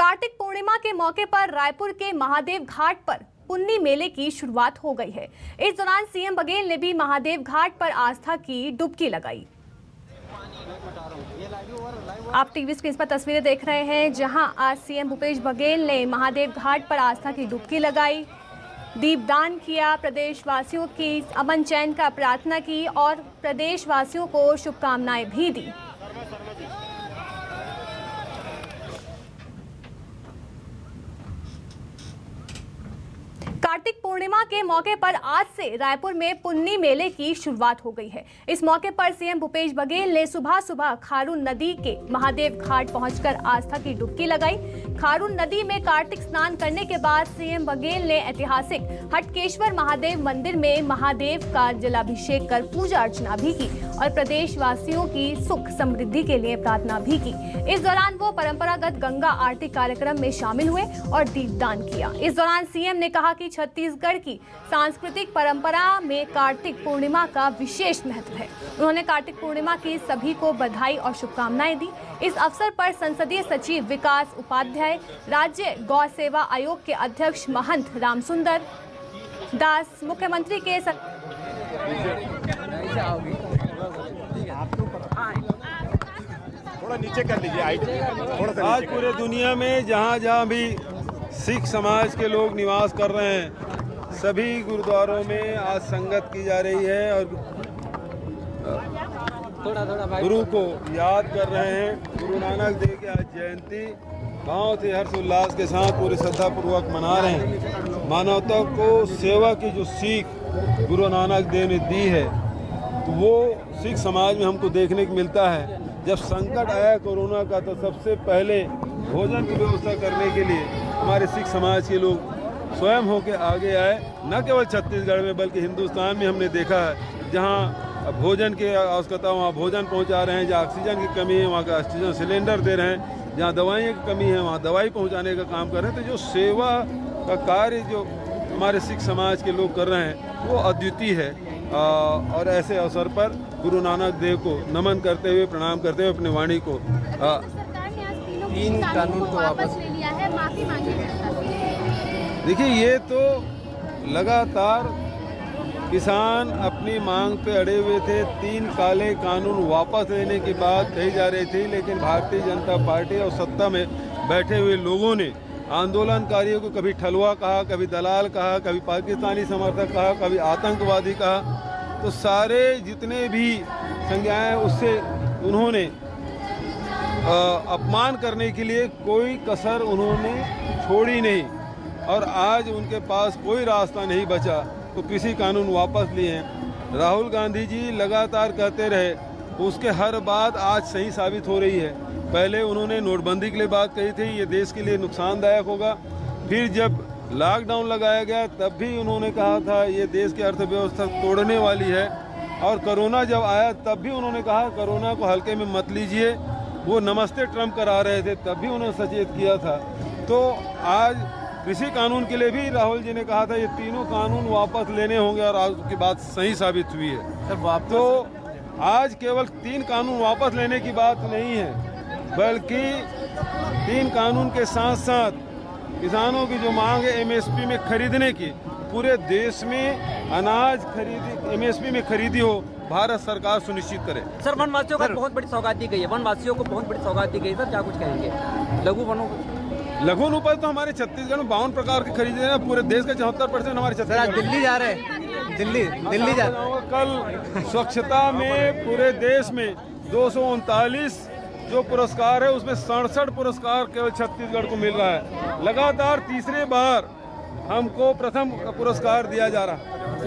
कार्तिक पूर्णिमा के मौके पर रायपुर के महादेव घाट पर पुन्नी मेले की शुरुआत हो गई है। इस दौरान सीएम बघेल ने भी महादेव घाट पर आस्था की डुबकी लगाई। आप टीवी स्क्रीन पर तस्वीरें देख रहे हैं, जहां आज सीएम भूपेश बघेल ने महादेव घाट पर आस्था की डुबकी लगाई, दीपदान किया, प्रदेशवासियों की अमन चैन का प्रार्थना की और प्रदेशवासियों को शुभकामनाएं भी दी। कार्तिक पूर्णिमा के मौके पर आज से रायपुर में पुन्नी मेले की शुरुआत हो गई है। इस मौके पर सीएम भूपेश बघेल ने सुबह सुबह खारून नदी के महादेव घाट पहुंचकर आस्था की डुबकी लगाई। खारून नदी में कार्तिक स्नान करने के बाद सीएम बघेल ने ऐतिहासिक हटकेश्वर महादेव मंदिर में महादेव का जलाभिषेक कर पूजा अर्चना भी की और प्रदेशवासियों की सुख समृद्धि के लिए प्रार्थना भी की। इस दौरान वो परंपरागत गंगा आरती कार्यक्रम में शामिल हुए और दीपदान किया। इस दौरान सीएम ने कहा कि छत्तीसगढ़ की सांस्कृतिक परंपरा में कार्तिक पूर्णिमा का विशेष महत्व है। उन्होंने कार्तिक पूर्णिमा की सभी को बधाई और शुभकामनाएं दी। इस अवसर पर संसदीय सचिव विकास उपाध्याय, राज्य गौ सेवा आयोग के अध्यक्ष महंत रामसुंदर दास, मुख्यमंत्री के थोड़ा नीचे कर लीजिए, आज पूरे दुनिया में जहाँ भी सिख समाज के लोग निवास कर रहे हैं, सभी गुरुद्वारों में आज संगत की जा रही है और गुरु को याद कर रहे हैं। गुरु नानक देव की आज जयंती बहुत ही हर्षोल्लास के साथ पूरे श्रद्धापूर्वक मना रहे हैं। मानवता को सेवा की जो सीख गुरु नानक देव ने दी है, वो सिख समाज में हमको देखने को मिलता है। जब संकट आया कोरोना का, तो सबसे पहले भोजन की व्यवस्था करने के लिए हमारे सिख समाज के लोग स्वयं होकर आगे आए। न केवल छत्तीसगढ़ में बल्कि हिंदुस्तान में हमने देखा है, जहां भोजन की आवश्यकता वहाँ भोजन पहुँचा रहे हैं, जहाँ ऑक्सीजन की कमी है वहाँ का ऑक्सीजन सिलेंडर दे रहे हैं, जहाँ दवाइयों की कमी है वहाँ दवाई पहुँचाने का काम कर रहे हैं। तो जो सेवा का कार्य जो हमारे सिख समाज के लोग कर रहे हैं वो अद्वितीय है। और ऐसे अवसर पर गुरु नानक देव को नमन करते हुए, प्रणाम करते हुए अपनी वाणी को तीन कानून को वापस ले लिया है, माफी मांगी है। देखिए, ये तो लगातार किसान अपनी मांग पे अड़े हुए थे। 3 काले कानून वापस लेने की बात कही जा रही थी, लेकिन भारतीय जनता पार्टी और सत्ता में बैठे हुए लोगों ने आंदोलनकारियों को कभी ठलुआ कहा, कभी दलाल कहा, कभी पाकिस्तानी समर्थक कहा, कभी आतंकवादी कहा। तो सारे जितने भी संज्ञाएं उससे उन्होंने अपमान करने के लिए कोई कसर उन्होंने छोड़ी नहीं। और आज उनके पास कोई रास्ता नहीं बचा तो कृषि कानून वापस लिए हैं। राहुल गांधी जी लगातार कहते रहे, उसके हर बात आज सही साबित हो रही है। पहले उन्होंने नोटबंदी के लिए बात कही थी, ये देश के लिए नुकसानदायक होगा। फिर जब लॉकडाउन लगाया गया तब भी उन्होंने कहा था ये देश की अर्थव्यवस्था तोड़ने वाली है। और कोरोना जब आया तब भी उन्होंने कहा कोरोना को हल्के में मत लीजिए। वो नमस्ते ट्रम्प करा रहे थे तब भी उन्होंने सचेत किया था। तो आज कृषि कानून के लिए भी राहुल जी ने कहा था ये तीनों कानून वापस लेने होंगे और आज की बात सही साबित हुई है। तो आज केवल 3 कानून वापस लेने की बात नहीं है, बल्कि 3 कानून के साथ साथ किसानों की जो मांग है MSP में खरीदने की, पूरे देश में अनाज खरीदी MSP में खरीदी हो, भारत सरकार सुनिश्चित करे। सर, वनवासियों को बहुत बड़ी सौगात दी गई है, वनवासियों को बहुत बड़ी सौगात दी गई है। सर, क्या कुछ कहेंगे? लघु उपज तो हमारे छत्तीसगढ़ में 52 प्रकार के खरीदे हैं। पूरे देश का 74% हमारे छत्तीसगढ़। दिल्ली जा रहे हैं, दिल्ली जा रहे हैं। कल स्वच्छता में पूरे देश में 239 जो पुरस्कार है उसमें 67 पुरस्कार केवल छत्तीसगढ़ को मिल रहा है। लगातार तीसरे बार हमको प्रथम पुरस्कार दिया जा रहा है।